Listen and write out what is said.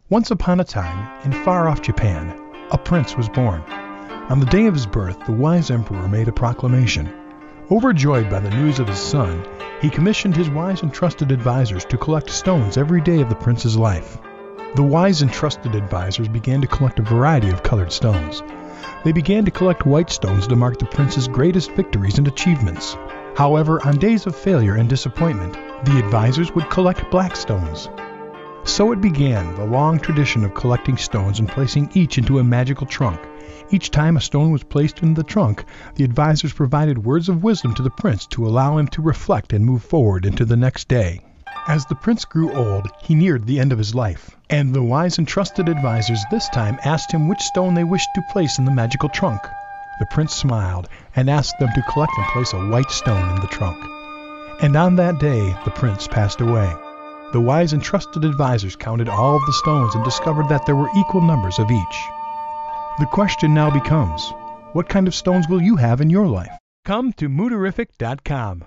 Once upon a time, in far-off Japan, a prince was born. On the day of his birth, the wise emperor made a proclamation. Overjoyed by the news of his son, he commissioned his wise and trusted advisors to collect stones every day of the prince's life. The wise and trusted advisors began to collect a variety of colored stones. They began to collect white stones to mark the prince's greatest victories and achievements. However, on days of failure and disappointment, the advisors would collect black stones. So it began, the long tradition of collecting stones and placing each into a magical trunk. Each time a stone was placed in the trunk, the advisors provided words of wisdom to the prince to allow him to reflect and move forward into the next day. As the prince grew old, he neared the end of his life, and the wise and trusted advisors this time asked him which stone they wished to place in the magical trunk. The prince smiled and asked them to collect and place a white stone in the trunk. And on that day, the prince passed away. The wise and trusted advisors counted all of the stones and discovered that there were equal numbers of each. The question now becomes, what kind of stones will you have in your life? Come to Moodirific.com.